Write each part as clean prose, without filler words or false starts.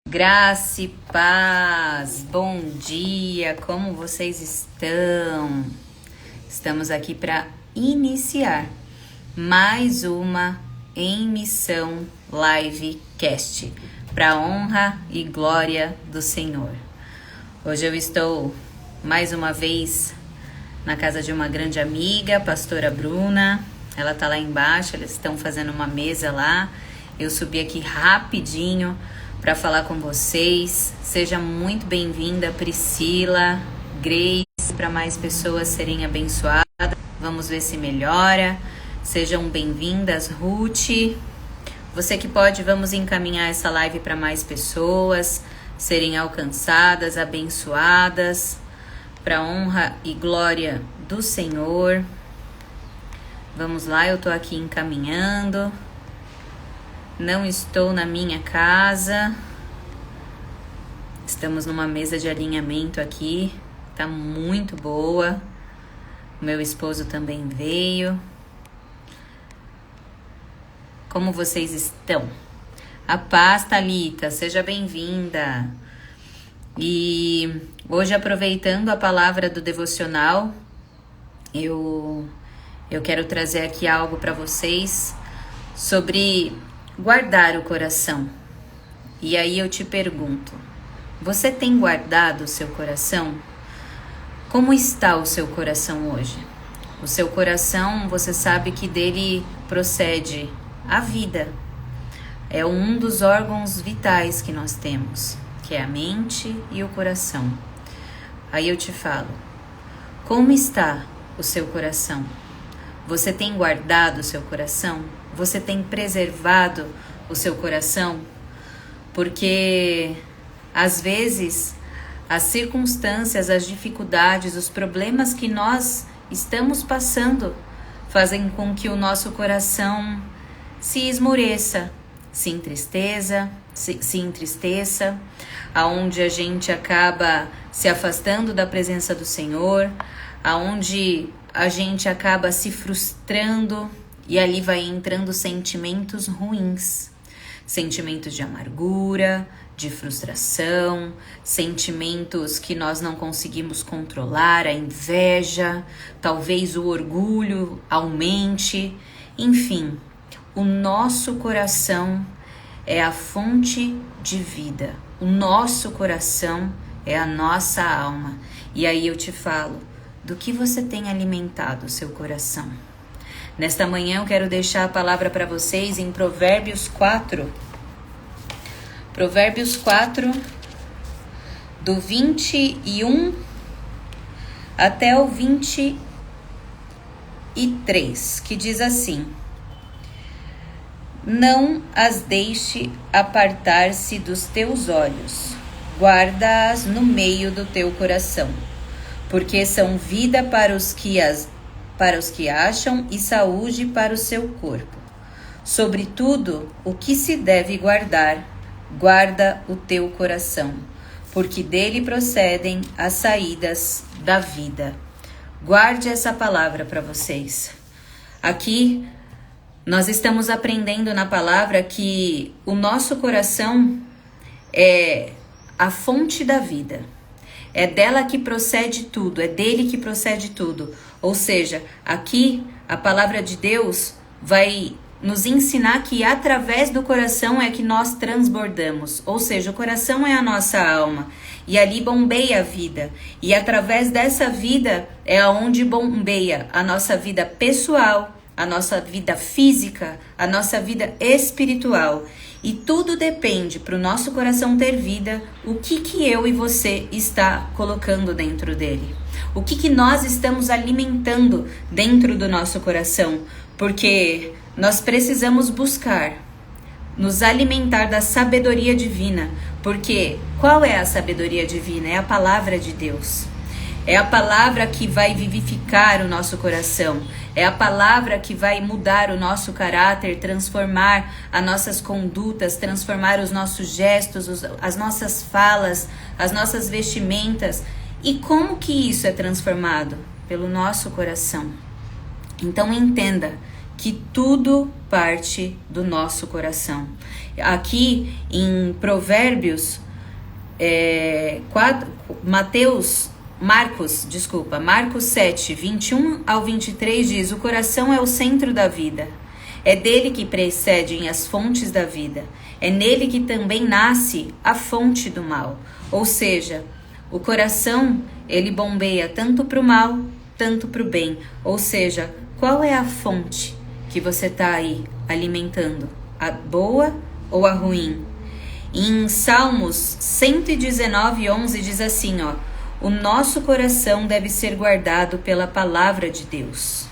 Graça e paz, bom dia, como vocês estão? Estamos aqui para iniciar mais uma Em Missão Livecast, para honra e glória do Senhor. Hoje eu estou mais uma vez na casa de uma grande amiga, a pastora Bruna. Ela tá lá embaixo, eles estão fazendo uma mesa lá. Eu subi aqui rapidinho para falar com vocês. Seja muito bem-vinda, Priscila, Grace, para mais pessoas serem abençoadas. Vamos ver se melhora. Sejam bem-vindas, Ruth. Você que pode, vamos encaminhar essa live para mais pessoas serem alcançadas, abençoadas, para honra e glória do Senhor. Vamos lá, eu tô aqui encaminhando. Não estou na minha casa. Estamos numa mesa de alinhamento aqui. Tá muito boa. Meu esposo também veio. Como vocês estão? A paz, Thalita, seja bem-vinda. E hoje, aproveitando a palavra do devocional, eu quero trazer aqui algo para vocês sobre guardar o coração. E aí eu te pergunto, você tem guardado o seu coração? Como está o seu coração hoje? O seu coração, você sabe que dele procede a vida. É um dos órgãos vitais que nós temos, que é a mente e o coração. Aí eu te falo, como está o seu coração? Você tem guardado o seu coração? Você tem preservado o seu coração? Porque às vezes as circunstâncias, as dificuldades, os problemas que nós estamos passando fazem com que o nosso coração se esmoreça, se entristeça, aonde a gente acaba se afastando da presença do Senhor, aonde a gente acaba se frustrando e ali vai entrando sentimentos ruins, sentimentos de amargura, de frustração, sentimentos que nós não conseguimos controlar, a inveja, talvez o orgulho aumente, enfim, o nosso coração é a fonte de vida, o nosso coração é a nossa alma. E aí eu te falo, do que você tem alimentado o seu coração? Nesta manhã eu quero deixar a palavra para vocês em Provérbios 4. Provérbios 4, do 21 até o 23, que diz assim: Não as deixe apartar-se dos teus olhos, guarda-as no meio do teu coração, porque são vida para os que acham e saúde para o seu corpo. Sobretudo, o que se deve guardar, guarda o teu coração, porque dele procedem as saídas da vida. Guarde essa palavra para vocês. Aqui, nós estamos aprendendo na palavra que o nosso coração é a fonte da vida. É dela que procede tudo, é dele que procede tudo. Ou seja, aqui a palavra de Deus vai nos ensinar que através do coração é que nós transbordamos. Ou seja, o coração é a nossa alma e ali bombeia a vida. E através dessa vida é onde bombeia a nossa vida pessoal, a nossa vida física, a nossa vida espiritual. E tudo depende para o nosso coração ter vida, o que eu e você está colocando dentro dele. O que nós estamos alimentando dentro do nosso coração. Porque nós precisamos buscar nos alimentar da sabedoria divina. Porque qual é a sabedoria divina? É a palavra de Deus. É a palavra que vai vivificar o nosso coração. É a palavra que vai mudar o nosso caráter, transformar as nossas condutas, transformar os nossos gestos, as nossas falas, as nossas vestimentas. E como que isso é transformado? Pelo nosso coração. Então entenda que tudo parte do nosso coração. Aqui em Provérbios, Marcos 7, 21 ao 23 diz: o coração é o centro da vida. É dele que precedem as fontes da vida. É nele que também nasce a fonte do mal. Ou seja, o coração, ele bombeia tanto para o mal, tanto para o bem. Ou seja, qual é a fonte que você está aí alimentando? A boa ou a ruim? Em Salmos 119, 11 diz assim, o nosso coração deve ser guardado pela palavra de Deus.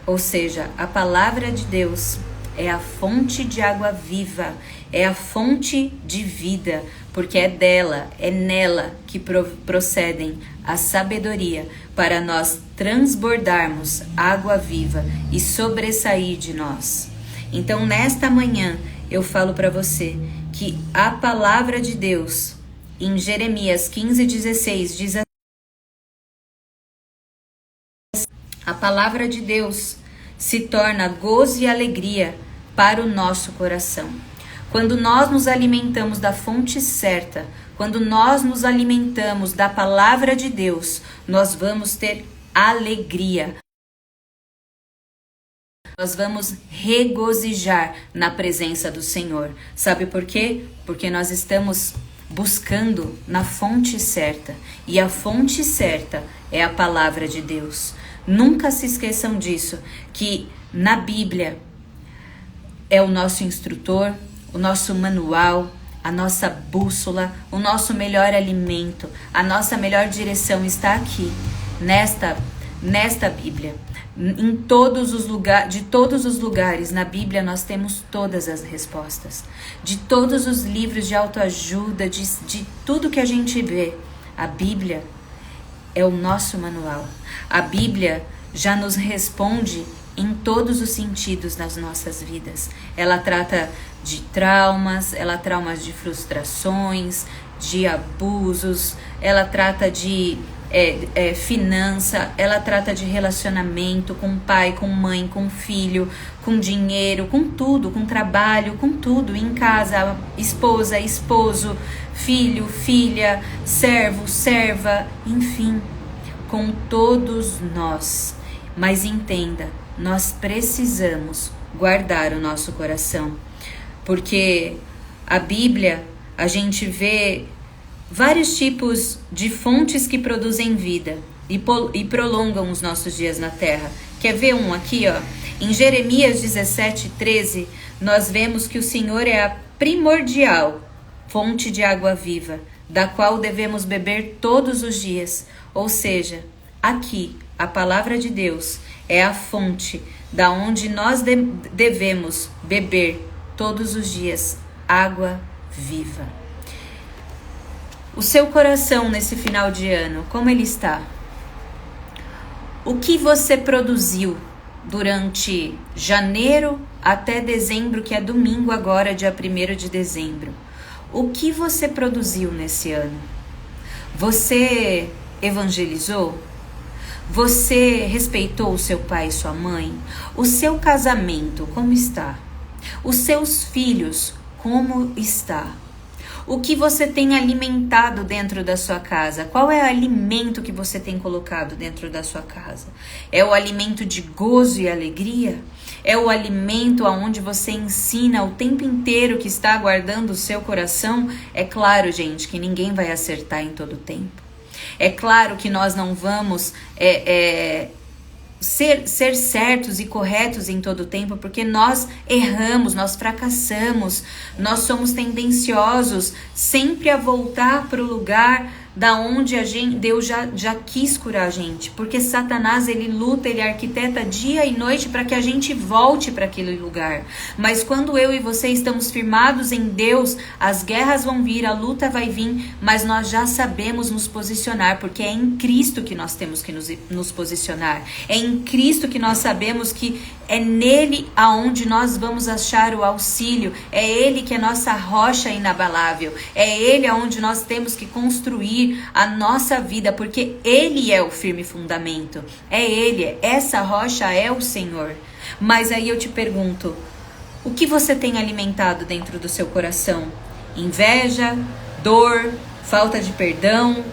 Ou seja, a palavra de Deus é a fonte de água viva, é a fonte de vida, porque é dela, é nela que procedem a sabedoria para nós transbordarmos água viva e sobressair de nós. Então, nesta manhã, eu falo para você que a palavra de Deus, em Jeremias 15:16, diz assim: a palavra de Deus se torna gozo e alegria para o nosso coração. Quando nós nos alimentamos da fonte certa, quando nós nos alimentamos da palavra de Deus, nós vamos ter alegria. Nós vamos regozijar na presença do Senhor. Sabe por quê? Porque nós estamos buscando na fonte certa. E a fonte certa é a palavra de Deus. Nunca se esqueçam disso, que na Bíblia é o nosso instrutor, o nosso manual, a nossa bússola, o nosso melhor alimento, a nossa melhor direção está aqui, nesta Bíblia. De todos os lugares na Bíblia nós temos todas as respostas. De todos os livros de autoajuda, de tudo que a gente vê, a Bíblia é o nosso manual. A Bíblia já nos responde em todos os sentidos das nossas vidas. Ela trata de traumas, ela trata de frustrações, de abusos, ela trata de finança, ela trata de relacionamento com pai, com mãe, com filho, com dinheiro, com tudo, com trabalho, com tudo, em casa, esposa, esposo, filho, filha, servo, serva, enfim, com todos nós. Mas entenda, nós precisamos guardar o nosso coração, porque a Bíblia, a gente vê vários tipos de fontes que produzem vida e prolongam os nossos dias na terra. Quer ver um aqui, Em Jeremias 17:13, nós vemos que o Senhor é a primordial fonte de água viva, da qual devemos beber todos os dias. Ou seja, aqui, a palavra de Deus é a fonte da onde nós devemos beber todos os dias água viva. O seu coração nesse final de ano, como ele está? O que você produziu durante janeiro até dezembro, que é domingo agora, dia 1º de dezembro? O que você produziu nesse ano? Você evangelizou? Você respeitou o seu pai e sua mãe? O seu casamento, como está? Os seus filhos, como está? O que você tem alimentado dentro da sua casa? Qual é o alimento que você tem colocado dentro da sua casa? É o alimento de gozo e alegria? É o alimento onde você ensina o tempo inteiro que está guardando o seu coração? É claro, gente, que ninguém vai acertar em todo o tempo. É claro que nós não vamos ser certos e corretos em todo o tempo, porque nós erramos, nós fracassamos, nós somos tendenciosos sempre a voltar para o lugar da onde Deus já quis curar a gente, porque Satanás, ele luta, ele arquiteta dia e noite para que a gente volte para aquele lugar. Mas quando eu e você estamos firmados em Deus, as guerras vão vir, a luta vai vir, mas nós já sabemos nos posicionar, porque é em Cristo que nós temos que nos posicionar. É em Cristo que nós sabemos que é nele aonde nós vamos achar o auxílio. É ele que é nossa rocha inabalável. É ele aonde nós temos que construir construir a nossa vida, porque Ele é o firme fundamento. É Ele, essa rocha é o Senhor. Mas aí eu te pergunto, o que você tem alimentado dentro do seu coração? Inveja, dor, falta de perdão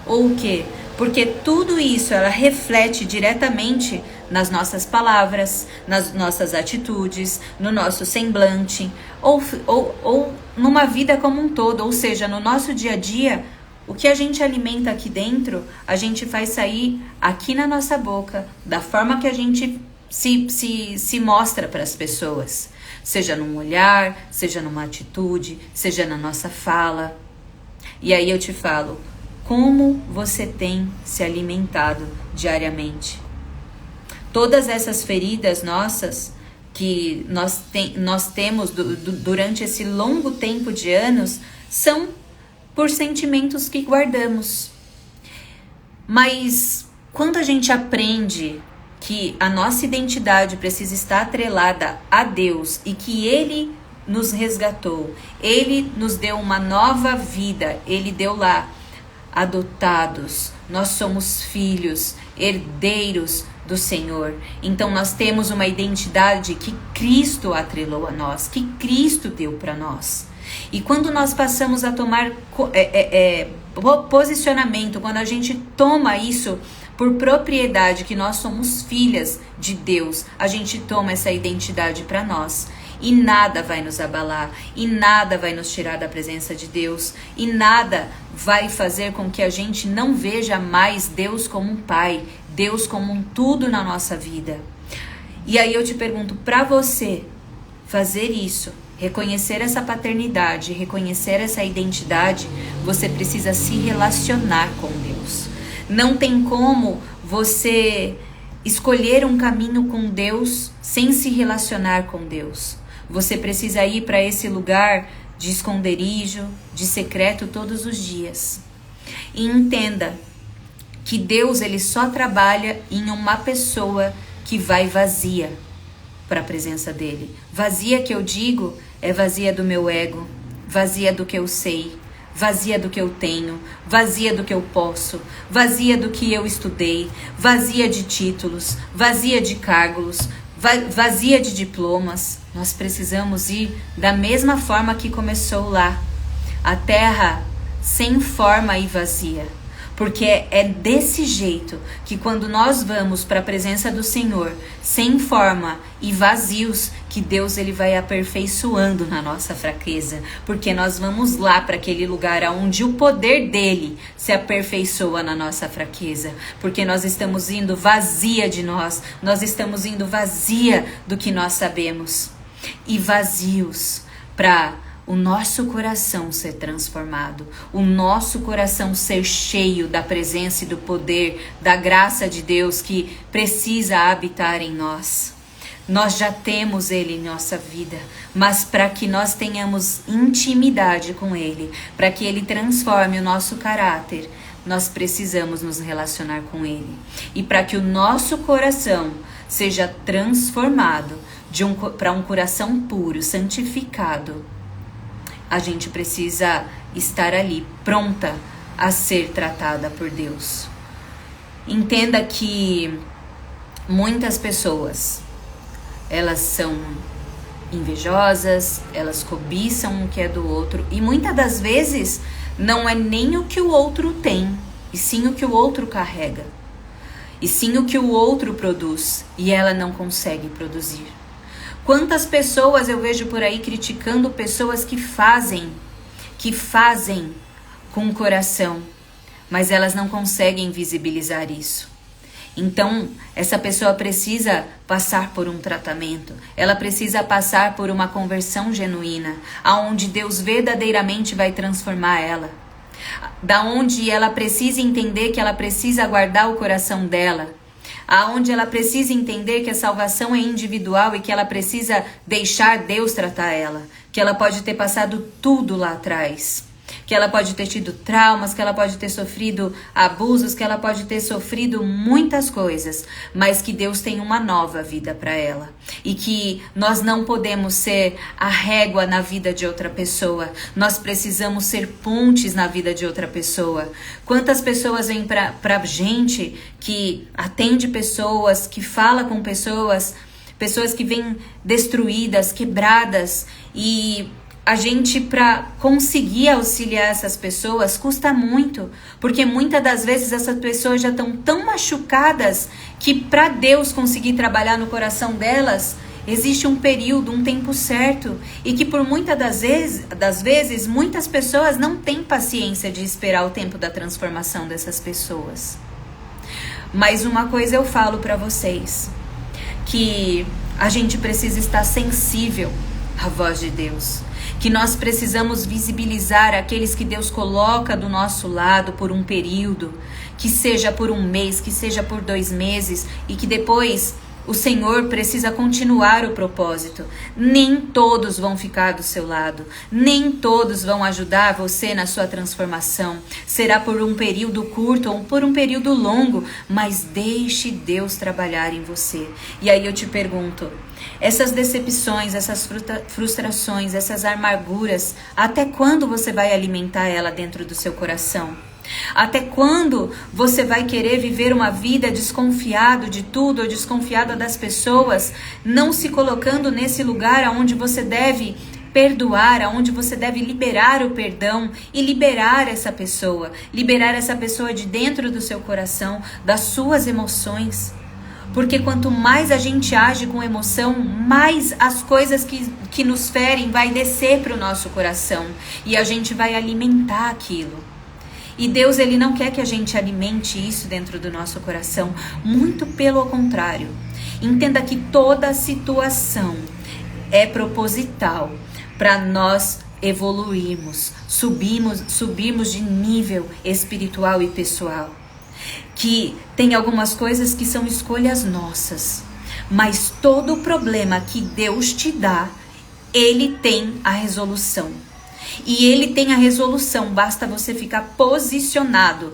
ou o quê? Porque tudo isso ela reflete diretamente nas nossas palavras, nas nossas atitudes, no nosso semblante, ou numa vida como um todo, ou seja, no nosso dia a dia, o que a gente alimenta aqui dentro, a gente faz sair aqui na nossa boca, da forma que a gente se mostra para as pessoas, seja num olhar, seja numa atitude, seja na nossa fala. E aí eu te falo, como você tem se alimentado diariamente? Todas essas feridas nossas que nós temos durante esse longo tempo de anos são por sentimentos que guardamos. Mas quando a gente aprende que a nossa identidade precisa estar atrelada a Deus e que Ele nos resgatou, Ele nos deu uma nova vida, Ele deu lá adotados, nós somos filhos, herdeiros do Senhor. Então nós temos uma identidade que Cristo atrelou a nós, que Cristo deu para nós. E quando nós passamos a tomar posicionamento, quando a gente toma isso por propriedade, que nós somos filhas de Deus, a gente toma essa identidade para nós. E nada vai nos abalar, e nada vai nos tirar da presença de Deus, e nada vai fazer com que a gente não veja mais Deus como um pai, Deus como um tudo na nossa vida. E aí eu te pergunto, para você fazer isso, reconhecer essa paternidade, reconhecer essa identidade, você precisa se relacionar com Deus. Não tem como você escolher um caminho com Deus sem se relacionar com Deus. Você precisa ir para esse lugar de esconderijo, de secreto todos os dias. E entenda que Deus ele só trabalha em uma pessoa que vai vazia para a presença dele. Vazia que eu digo é vazia do meu ego, vazia do que eu sei, vazia do que eu tenho, vazia do que eu posso, vazia do que eu estudei, vazia de títulos, vazia de cargos, vazia de diplomas. Nós precisamos ir da mesma forma que começou lá, a terra sem forma e vazia, porque é desse jeito que quando nós vamos para a presença do Senhor, sem forma e vazios, que Deus ele vai aperfeiçoando na nossa fraqueza, porque nós vamos lá para aquele lugar onde o poder dele se aperfeiçoa na nossa fraqueza, porque nós estamos indo vazia de nós estamos indo vazia do que nós sabemos e vazios para o nosso coração ser transformado, o nosso coração ser cheio da presença e do poder, da graça de Deus que precisa habitar em nós. Nós já temos Ele em nossa vida, mas para que nós tenhamos intimidade com Ele, para que Ele transforme o nosso caráter, nós precisamos nos relacionar com Ele. E para que o nosso coração seja transformado para um coração puro, santificado, a gente precisa estar ali, pronta a ser tratada por Deus. Entenda que muitas pessoas, elas são invejosas, elas cobiçam o que é do outro, e muitas das vezes não é nem o que o outro tem, e sim o que o outro carrega, e sim o que o outro produz, e ela não consegue produzir. Quantas pessoas eu vejo por aí criticando pessoas que fazem com o coração, mas elas não conseguem visibilizar isso. Então, essa pessoa precisa passar por um tratamento, ela precisa passar por uma conversão genuína, aonde Deus verdadeiramente vai transformar ela, da onde ela precisa entender que ela precisa guardar o coração dela, aonde ela precisa entender que a salvação é individual e que ela precisa deixar Deus tratar ela, que ela pode ter passado tudo lá atrás, que ela pode ter tido traumas, que ela pode ter sofrido abusos, que ela pode ter sofrido muitas coisas, mas que Deus tem uma nova vida para ela. E que nós não podemos ser a régua na vida de outra pessoa. Nós precisamos ser pontes na vida de outra pessoa. Quantas pessoas vêm pra gente que atende pessoas, que fala com pessoas que vêm destruídas, quebradas, e a gente, para conseguir auxiliar essas pessoas, custa muito, porque muitas das vezes essas pessoas já estão tão machucadas que para Deus conseguir trabalhar no coração delas, existe um período, um tempo certo, e que por muitas das vezes muitas pessoas não têm paciência de esperar o tempo da transformação dessas pessoas. Mas uma coisa eu falo para vocês, que a gente precisa estar sensível à voz de Deus, que nós precisamos visibilizar aqueles que Deus coloca do nosso lado por um período, que seja por um mês, que seja por 2 meses, e que depois o Senhor precisa continuar o propósito. Nem todos vão ficar do seu lado, nem todos vão ajudar você na sua transformação. Será por um período curto ou por um período longo, mas deixe Deus trabalhar em você. E aí eu te pergunto, essas decepções, essas frustrações, essas amarguras, até quando você vai alimentar ela dentro do seu coração? Até quando você vai querer viver uma vida desconfiado de tudo ou desconfiado das pessoas, não se colocando nesse lugar onde você deve perdoar, onde você deve liberar o perdão e liberar essa pessoa de dentro do seu coração, das suas emoções? Porque quanto mais a gente age com emoção, mais as coisas que nos ferem vai descer para o nosso coração e a gente vai alimentar aquilo. E Deus, Ele não quer que a gente alimente isso dentro do nosso coração. Muito pelo contrário. Entenda que toda situação é proposital para nós evoluirmos, subirmos de nível espiritual e pessoal. Que tem algumas coisas que são escolhas nossas. Mas todo problema que Deus te dá, Ele tem a resolução. E Ele tem a resolução, basta você ficar posicionada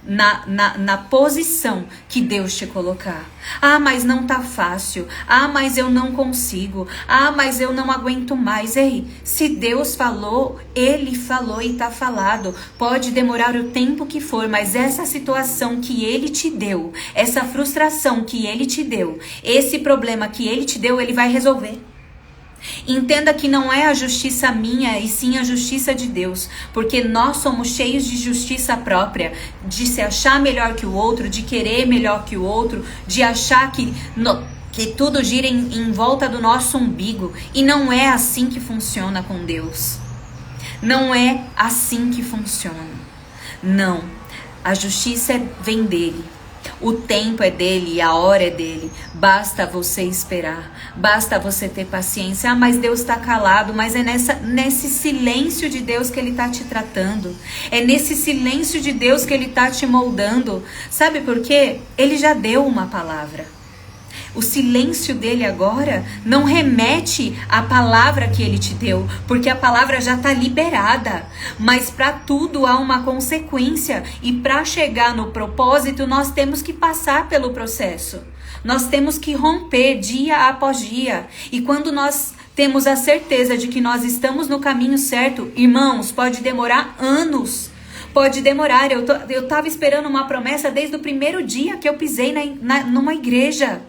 na posição que Deus te colocar. Ah, mas não tá fácil. Ah, mas eu não consigo. Ah, mas eu não aguento mais. Ei, se Deus falou, Ele falou e tá falado. Pode demorar o tempo que for, mas essa situação que Ele te deu, essa frustração que Ele te deu, esse problema que Ele te deu, Ele vai resolver. Entenda que não é a justiça minha e sim a justiça de Deus, porque nós somos cheios de justiça própria, de se achar melhor que o outro, de querer melhor que o outro, de achar que tudo gira em volta do nosso umbigo, e não é assim que funciona com Deus. Não é assim que funciona. Não, a justiça vem dele. O tempo é dele e a hora é dele. Basta você esperar. Basta você ter paciência. Ah, mas Deus está calado. Mas é nesse silêncio de Deus que Ele está te tratando. É nesse silêncio de Deus que Ele está te moldando. Sabe por quê? Ele já deu uma palavra. O silêncio dele agora não remete à palavra que ele te deu, porque a palavra já está liberada. Mas para tudo há uma consequência, e para chegar no propósito nós temos que passar pelo processo. Nós temos que romper dia após dia. E quando nós temos a certeza de que nós estamos no caminho certo, irmãos, pode demorar anos. Pode demorar. Eu estava esperando uma promessa desde o primeiro dia que eu pisei numa igreja.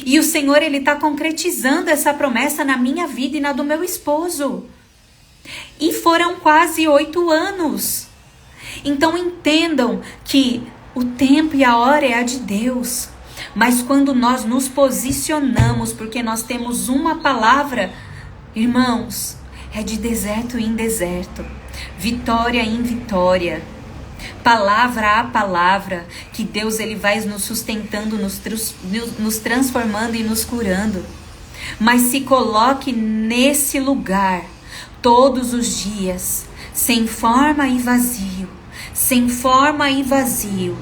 E o Senhor, Ele está concretizando essa promessa na minha vida e na do meu esposo. E foram quase 8 anos. Então entendam que o tempo e a hora é a de Deus. Mas quando nós nos posicionamos, porque nós temos uma palavra, irmãos, é de deserto em deserto, vitória em vitória. Palavra a palavra, que Deus Ele vai nos sustentando, nos transformando e nos curando. Mas se coloque nesse lugar todos os dias, sem forma e vazio, sem forma e vazio,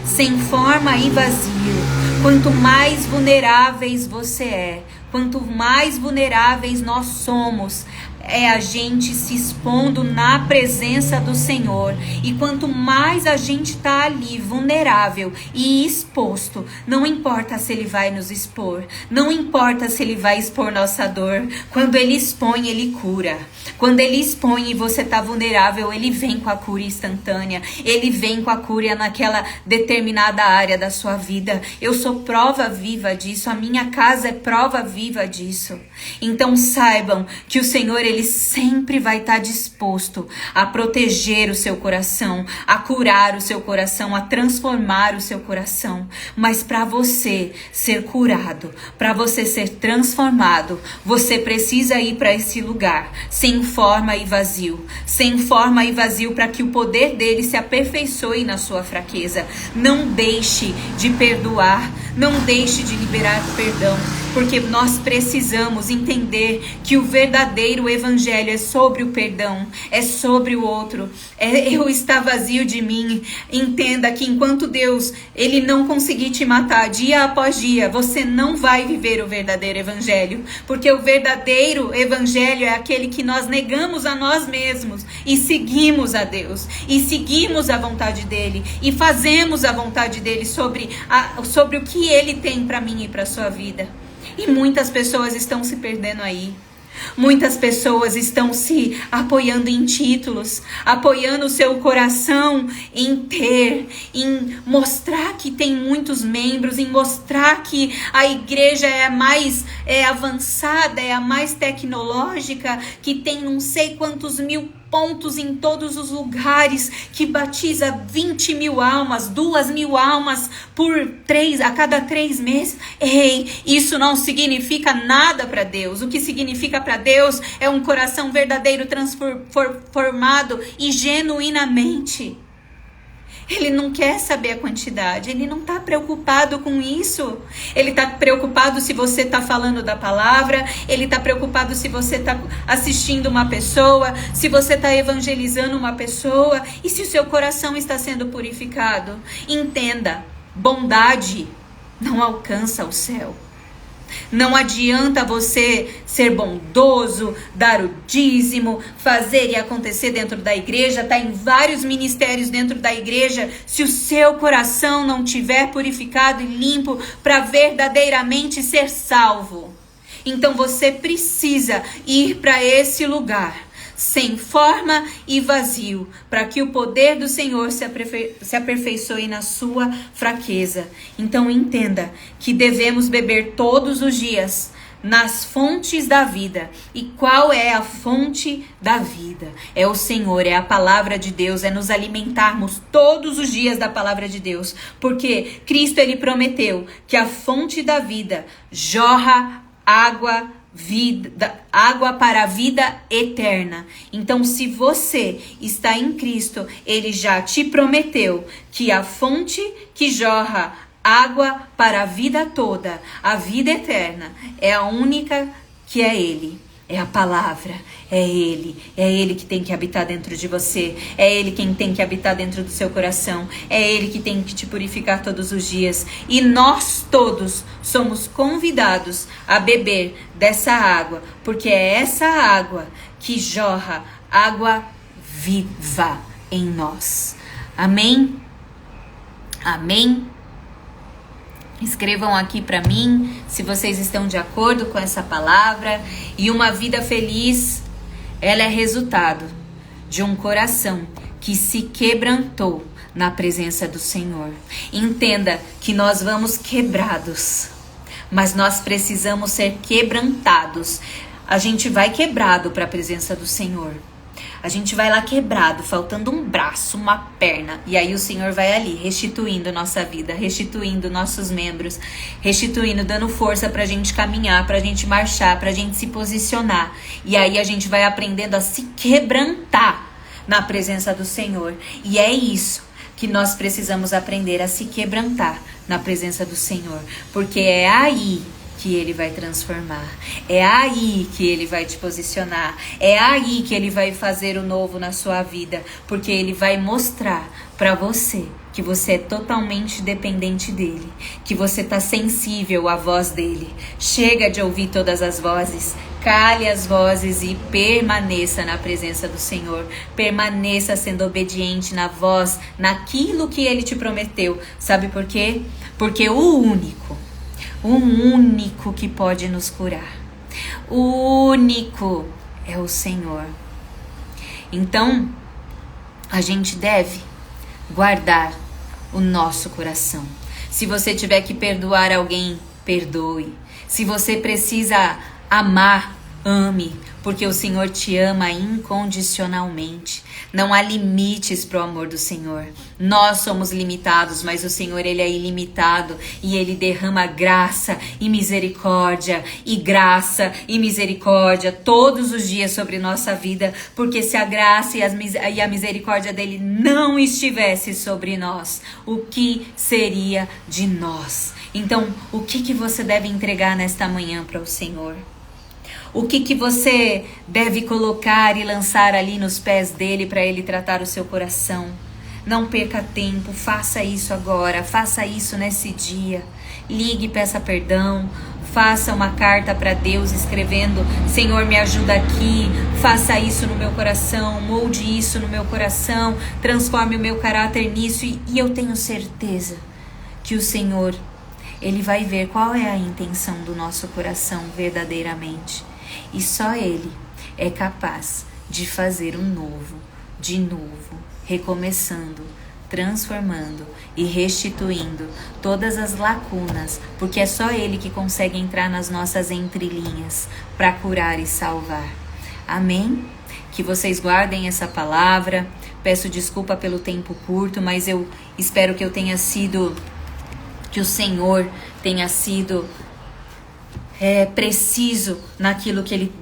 sem forma e vazio. Quanto mais vulneráveis você é, quanto mais vulneráveis nós somos, é a gente se expondo na presença do Senhor. E quanto mais a gente está ali vulnerável e exposto, não importa se Ele vai nos expor, não importa se Ele vai expor nossa dor. Quando Ele expõe, Ele cura. Quando Ele expõe e você está vulnerável, Ele vem com a cura instantânea. Ele vem com a cura naquela determinada área da sua vida. Eu sou prova viva disso. A minha casa é prova viva disso. Então saibam que o Senhor, Ele sempre vai estar disposto a proteger o seu coração, a curar o seu coração, a transformar o seu coração. Mas para você ser curado, para você ser transformado, você precisa ir para esse lugar sem forma e vazio, sem forma e vazio, para que o poder dele se aperfeiçoe na sua fraqueza. Não deixe de perdoar, não deixe de liberar perdão, porque nós precisamos entender que o verdadeiro evangelho é sobre o perdão, é sobre o outro, eu estar vazio de mim. Entenda que enquanto Deus, Ele não conseguir te matar dia após dia, você não vai viver o verdadeiro evangelho, porque o verdadeiro evangelho é aquele que nós negamos a nós mesmos e seguimos a Deus, e seguimos a vontade dEle, e fazemos a vontade dEle sobre o que Ele tem para mim e para a sua vida. E muitas pessoas estão se perdendo aí. Muitas pessoas estão se apoiando em títulos, apoiando o seu coração em mostrar que tem muitos membros, em mostrar que a igreja é a mais avançada, é a mais tecnológica, que tem não sei quantos mil pontos em todos os lugares, que batiza 20.000 almas, 2.000 almas a cada 3 meses. Ei, isso não significa nada para Deus. O que significa para Deus é um coração verdadeiro, transformado e genuinamente. Ele não quer saber a quantidade, ele não está preocupado com isso. Ele está preocupado se você está falando da palavra, ele está preocupado se você está assistindo uma pessoa, se você está evangelizando uma pessoa e se o seu coração está sendo purificado. Entenda, bondade não alcança o céu. Não adianta você ser bondoso, dar o dízimo, fazer e acontecer dentro da igreja, estar em vários ministérios dentro da igreja, se o seu coração não estiver purificado e limpo para verdadeiramente ser salvo. Então você precisa ir para esse lugar, sem forma e vazio, para que o poder do Senhor se aperfeiçoe na sua fraqueza. Então entenda que devemos beber todos os dias nas fontes da vida. E qual é a fonte da vida? É o Senhor, é a palavra de Deus, é nos alimentarmos todos os dias da palavra de Deus, porque Cristo, Ele prometeu que a fonte da vida jorra água para a vida eterna. Então, se você está em Cristo, Ele já te prometeu que a fonte que jorra água para a vida toda, a vida eterna, é a única que é Ele. É a palavra, é Ele que tem que habitar dentro de você, é Ele quem tem que habitar dentro do seu coração, é Ele que tem que te purificar todos os dias. E nós todos somos convidados a beber dessa água, porque é essa água que jorra água viva em nós. Amém? Amém? Escrevam aqui para mim se vocês estão de acordo com essa palavra. E uma vida feliz, ela é resultado de um coração que se quebrantou na presença do Senhor. Entenda que nós vamos quebrados, mas nós precisamos ser quebrantados. A gente vai quebrado para a presença do Senhor. A gente vai lá quebrado, faltando um braço, uma perna. E aí o Senhor vai ali, restituindo nossa vida, restituindo nossos membros, restituindo, dando força pra gente caminhar, pra gente marchar, pra gente se posicionar. E aí a gente vai aprendendo a se quebrantar na presença do Senhor. E é isso que nós precisamos aprender, a se quebrantar na presença do Senhor. Porque é aí que Ele vai transformar, é aí que Ele vai te posicionar, é aí que Ele vai fazer o novo na sua vida, porque Ele vai mostrar para você que você é totalmente dependente dEle, que você está sensível à voz dEle. Chega de ouvir todas as vozes, cale as vozes e permaneça na presença do Senhor. Permaneça sendo obediente na voz, naquilo que Ele te prometeu. Sabe por quê? Porque o único que pode nos curar, o único é o Senhor. Então, a gente deve guardar o nosso coração. Se você tiver que perdoar alguém, perdoe. Se você precisa amar, ame, porque o Senhor te ama incondicionalmente. Não há limites para o amor do Senhor. Nós somos limitados, mas o Senhor, Ele é ilimitado e Ele derrama graça e misericórdia todos os dias sobre nossa vida, porque se a graça e a misericórdia dEle não estivesse sobre nós, o que seria de nós? Então, o que você deve entregar nesta manhã para o Senhor? O que você deve colocar e lançar ali nos pés dele para ele tratar o seu coração? Não perca tempo, faça isso agora, faça isso nesse dia. Ligue e peça perdão, faça uma carta para Deus escrevendo: Senhor, me ajuda aqui, faça isso no meu coração, molde isso no meu coração, transforme o meu caráter nisso. E eu tenho certeza que o Senhor, Ele vai ver qual é a intenção do nosso coração verdadeiramente. E só Ele é capaz de fazer um novo, de novo, recomeçando, transformando e restituindo todas as lacunas, porque é só Ele que consegue entrar nas nossas entrelinhas para curar e salvar. Amém? Que vocês guardem essa palavra. Peço desculpa pelo tempo curto, mas eu espero que que o Senhor tenha sido preciso naquilo que Ele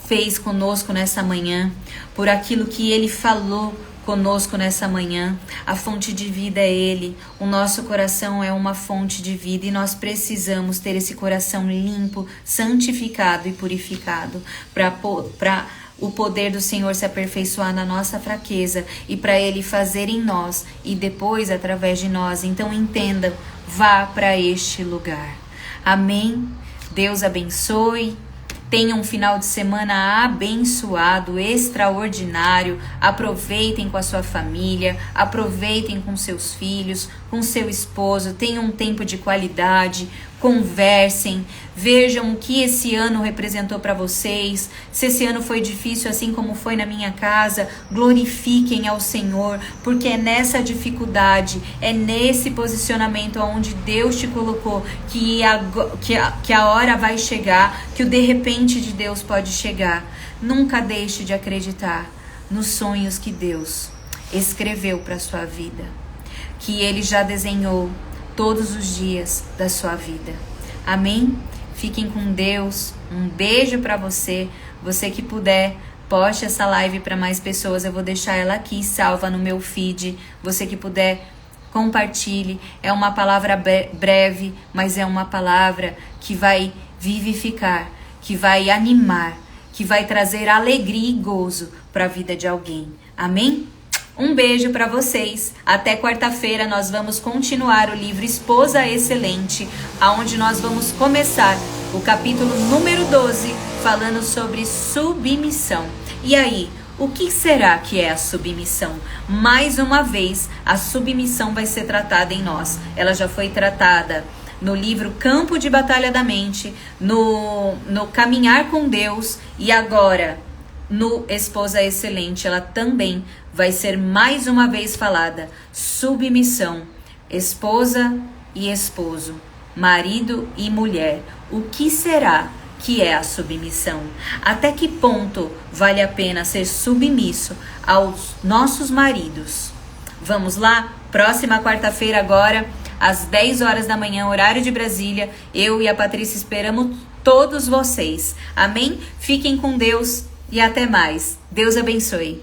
fez conosco nessa manhã, por aquilo que Ele falou conosco nessa manhã. A fonte de vida é Ele, o nosso coração é uma fonte de vida e nós precisamos ter esse coração limpo, santificado e purificado para o poder do Senhor se aperfeiçoar na nossa fraqueza e para Ele fazer em nós e depois através de nós. Então entenda, vá para este lugar. Amém? Deus abençoe. Tenham um final de semana abençoado, extraordinário. Aproveitem com a sua família, aproveitem com seus filhos, com seu esposo. Tenham um tempo de qualidade, conversem, vejam o que esse ano representou para vocês. Se esse ano foi difícil, assim como foi na minha casa, glorifiquem ao Senhor, porque é nessa dificuldade, é nesse posicionamento onde Deus te colocou que a hora vai chegar, que o de repente de Deus pode chegar. Nunca deixe de acreditar nos sonhos que Deus escreveu para sua vida, que Ele já desenhou todos os dias da sua vida. Amém? Fiquem com Deus. Um beijo para você. Você que puder, poste essa live para mais pessoas. Eu vou deixar ela aqui salva no meu feed. Você que puder, compartilhe. É uma palavra breve, mas é uma palavra que vai vivificar, que vai animar, que vai trazer alegria e gozo para a vida de alguém. Amém? Um beijo para vocês. Até quarta-feira nós vamos continuar o livro Esposa Excelente, aonde nós vamos começar o capítulo número 12, falando sobre submissão. E aí, o que será que é a submissão? Mais uma vez, a submissão vai ser tratada em nós. Ela já foi tratada no livro Campo de Batalha da Mente, no Caminhar com Deus e agora no Esposa Excelente. Ela também vai ser mais uma vez falada. Submissão, esposa e esposo, marido e mulher. O que será que é a submissão? Até que ponto vale a pena ser submisso aos nossos maridos? Vamos lá? Próxima quarta-feira agora, às 10 horas da manhã, horário de Brasília. Eu e a Patrícia esperamos todos vocês. Amém? Fiquem com Deus e até mais. Deus abençoe.